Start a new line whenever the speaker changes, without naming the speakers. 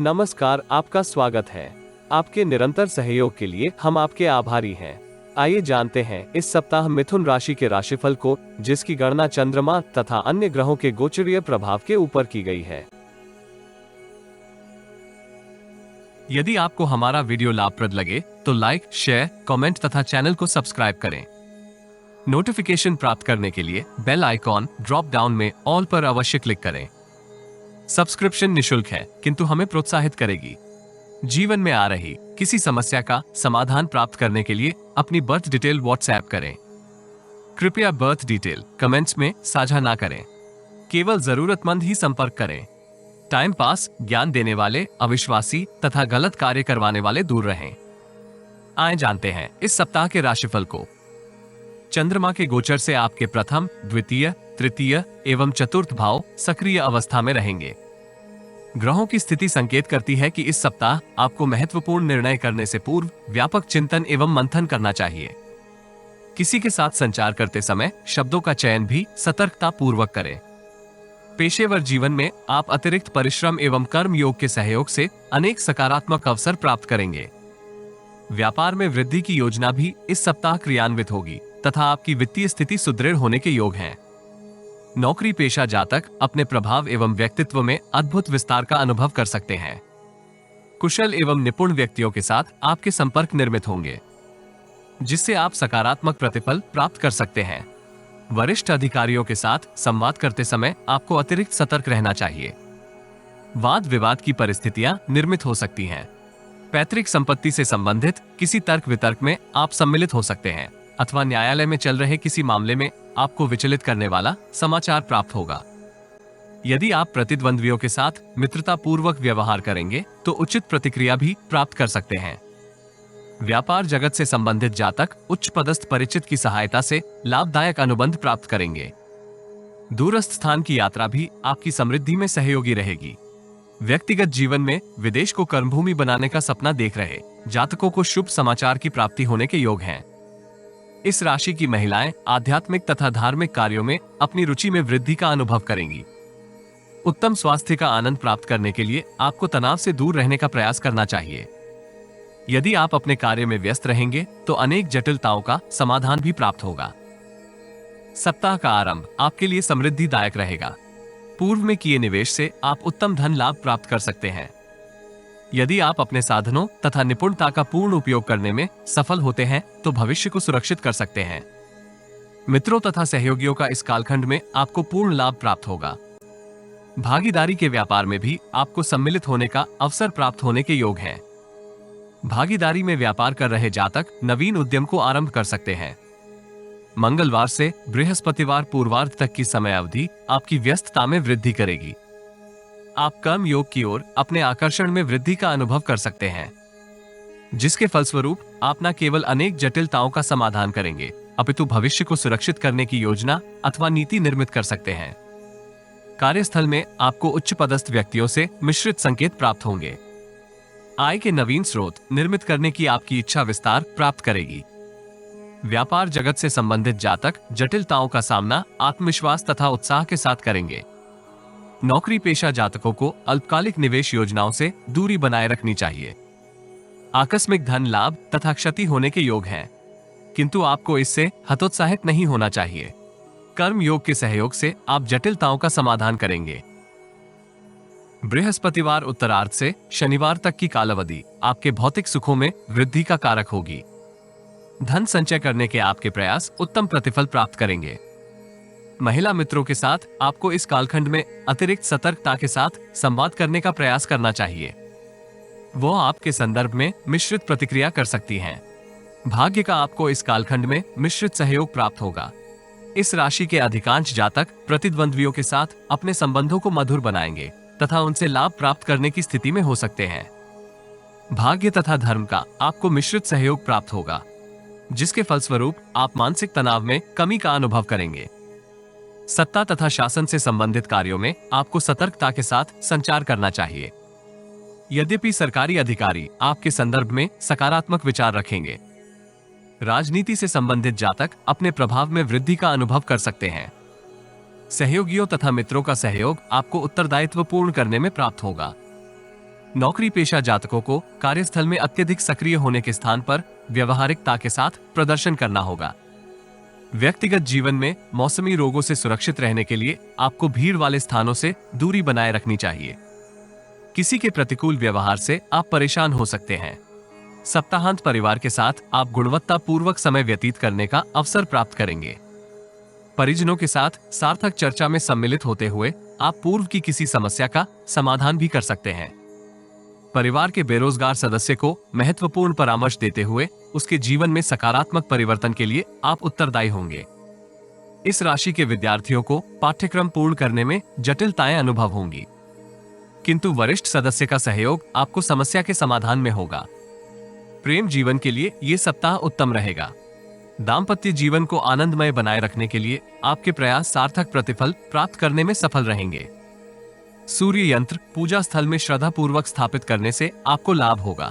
नमस्कार, आपका स्वागत है। आपके निरंतर सहयोग के लिए हम आपके आभारी हैं। आइए जानते हैं इस सप्ताह मिथुन राशि के राशिफल को, जिसकी गणना चंद्रमा तथा अन्य ग्रहों के गोचरीय प्रभाव के ऊपर की गई है।
यदि आपको हमारा वीडियो लाभप्रद लगे तो लाइक, शेयर, कमेंट तथा चैनल को सब्सक्राइब करें। नोटिफिकेशन प्राप्त करने के लिए बेल आइकॉन ड्रॉप डाउन में ऑल पर अवश्य क्लिक करें। सब्सक्रिप्शन निशुल्क है, किंतु हमें प्रोत्साहित करेगी। जीवन में आ रही किसी समस्या का समाधान प्राप्त करने के लिए अपनी बर्थ डिटेल व्हाट्सएप करें। कृपया बर्थ डिटेल कमेंट्स में साझा ना करें। केवल जरूरतमंद ही संपर्क करें। टाइम पास, ज्ञान देने वाले, अविश्वासी तथा गलत कार्य करवाने वाले दूर रहें। आए जानते हैं इस सप्ताह के राशिफल को। चंद्रमा के गोचर से आपके प्रथम, द्वितीय, तृतीय एवं चतुर्थ भाव सक्रिय अवस्था में रहेंगे। ग्रहों की स्थिति संकेत करती है कि इस सप्ताह आपको महत्वपूर्ण निर्णय करने से पूर्व व्यापक चिंतन एवं मंथन करना चाहिए। किसी के साथ संचार करते समय शब्दों का चयन भी सतर्कता पूर्वक करें। पेशेवर जीवन में आप अतिरिक्त परिश्रम एवं कर्म योग के सहयोग से अनेक सकारात्मक अवसर प्राप्त करेंगे। व्यापार में वृद्धि की योजना भी इस सप्ताह क्रियान्वित होगी तथा आपकी वित्तीय स्थिति सुदृढ़ होने के योग हैं। नौकरी पेशा जातक अपने प्रभाव एवं व्यक्तित्व में अद्भुत विस्तार का अनुभव कर सकते हैं। कुशल एवं निपुण व्यक्तियों के साथ आपके संपर्क निर्मित होंगे, जिससे आप सकारात्मक प्रतिफल प्राप्त कर सकते हैं। वरिष्ठ अधिकारियों के साथ संवाद करते समय आपको अतिरिक्त सतर्क रहना चाहिए। वाद विवाद की परिस्थितियां निर्मित हो सकती हैं। पैतृक संपत्ति से संबंधित किसी तर्क वितर्क में आप सम्मिलित हो सकते हैं अथवा न्यायालय में चल रहे किसी मामले में आपको विचलित करने वाला समाचार प्राप्त होगा। यदि आप प्रतिद्वंद्वियों के साथ मित्रता पूर्वक व्यवहार करेंगे तो उचित प्रतिक्रिया भी प्राप्त कर सकते हैं। व्यापार जगत से संबंधित जातक उच्च पदस्थ परिचित की सहायता से लाभदायक अनुबंध प्राप्त करेंगे। दूरस्थ स्थान की यात्रा भी आपकी समृद्धि में सहयोगी रहेगी। व्यक्तिगत जीवन में विदेश को कर्मभूमि बनाने का सपना देख रहे जातकों को शुभ समाचार की प्राप्ति होने के योग हैं। इस राशि की महिलाएं आध्यात्मिक तथा धार्मिक कार्यों में अपनी रुचि में वृद्धि का अनुभव करेंगी। उत्तम स्वास्थ्य का आनंद प्राप्त करने के लिए आपको तनाव से दूर रहने का प्रयास करना चाहिए। यदि आप अपने कार्य में व्यस्त रहेंगे तो अनेक जटिलताओं का समाधान भी प्राप्त होगा। सप्ताह का आरंभ आपके लिए समृद्धिदायक रहेगा। पूर्व में किए निवेश से आप उत्तम धन लाभ प्राप्त कर सकते हैं। यदि आप अपने साधनों तथा निपुणता का पूर्ण उपयोग करने में सफल होते हैं तो भविष्य को सुरक्षित कर सकते हैं। मित्रों तथा सहयोगियों का इस कालखंड में आपको पूर्ण लाभ प्राप्त होगा। भागीदारी के व्यापार में भी आपको सम्मिलित होने का अवसर प्राप्त होने के योग हैं। भागीदारी में व्यापार कर रहे जातक नवीन उद्यम को आरंभ कर सकते हैं। मंगलवार से बृहस्पतिवार पूर्वार्ध तक की समय अवधि आपकी व्यस्तता में वृद्धि करेगी। आप कर्म योग की ओर अपने आकर्षण में वृद्धि का अनुभव कर सकते हैं, जिसके फलस्वरूप आप न केवल अनेक जटिलताओं का समाधान करेंगे अपितु भविष्य को सुरक्षित करने की योजना अथवा नीति निर्मित कर सकते हैं। कार्यस्थल में आपको उच्च पदस्थ व्यक्तियों से मिश्रित संकेत प्राप्त होंगे। आय के नवीन स्रोत निर्मित करने की आपकी इच्छा विस्तार प्राप्त करेगी। व्यापार जगत से संबंधित जातक जटिलताओं का सामना आत्मविश्वास तथा उत्साह के साथ करेंगे। नौकरी पेशा जातकों को अल्पकालिक निवेश योजनाओं से दूरी बनाए रखनी चाहिए। आकस्मिक धन लाभ तथा क्षति होने के योग हैं, किंतु आपको इससे हतोत्साहित नहीं होना चाहिए। कर्म योग के सहयोग से आप जटिलताओं का समाधान करेंगे। बृहस्पतिवार उत्तरार्ध से शनिवार तक की कालावधि आपके भौतिक सुखों में वृद्धि का कारक होगी। धन संचय करने के आपके प्रयास उत्तम प्रतिफल प्राप्त करेंगे। महिला मित्रों के साथ आपको इस कालखंड में अतिरिक्त सतर्कता के साथ संवाद करने का प्रयास करना चाहिए। वो आपके संदर्भ में मिश्रित प्रतिक्रिया कर सकती हैं। भाग्य का आपको इस कालखंड में मिश्रित सहयोग प्राप्त होगा। इस राशि के अधिकांश जातक प्रतिद्वंद्वियों के साथ अपने संबंधों को मधुर बनाएंगे तथा उनसे लाभ प्राप्त करने की स्थिति में हो सकते हैं। भाग्य तथा धर्म का आपको मिश्रित सहयोग प्राप्त होगा, जिसके फलस्वरूप आप मानसिक तनाव में कमी का अनुभव करेंगे। सत्ता तथा शासन से संबंधित कार्यों में आपको सतर्कता के साथ संचार करना चाहिए। यद्यपि सरकारी अधिकारी आपके संदर्भ में सकारात्मक विचार रखेंगे। राजनीति से संबंधित जातक अपने प्रभाव में वृद्धि का अनुभव कर सकते हैं। सहयोगियों तथा मित्रों का सहयोग आपको उत्तरदायित्व पूर्ण करने में प्राप्त होगा। नौकरी पेशा जातकों को कार्यस्थल में अत्यधिक सक्रिय होने के स्थान पर व्यवहारिकता के साथ प्रदर्शन करना होगा। व्यक्तिगत जीवन में मौसमी रोगों से सुरक्षित रहने के लिए आपको भीड़ वाले स्थानों से दूरी बनाए रखनी चाहिए। किसी के प्रतिकूल व्यवहार से आप परेशान हो सकते हैं। सप्ताहांत परिवार के साथ आप गुणवत्तापूर्वक समय व्यतीत करने का अवसर प्राप्त करेंगे। परिजनों के साथ सार्थक चर्चा में सम्मिलित होते हुए आप पूर्व की किसी समस्या का समाधान भी कर सकते हैं। परिवार के बेरोजगार सदस्य को महत्वपूर्ण परामर्श देते हुए उसके जीवन में सकारात्मक परिवर्तन के लिए आप उत्तरदायी होंगे। इस राशि के विद्यार्थियों को पाठ्यक्रम पूर्ण करने में जटिलताएं अनुभव होंगी, किंतु वरिष्ठ सदस्य का सहयोग आपको समस्या के समाधान में होगा। प्रेम जीवन के लिए ये सप्ताह उत्तम रहेगा। दाम्पत्य जीवन को आनंदमय बनाए रखने के लिए आपके प्रयास सार्थक प्रतिफल प्राप्त करने में सफल रहेंगे। सूर्य यंत्र पूजा स्थल में श्रद्धापूर्वक स्थापित करने से आपको लाभ होगा।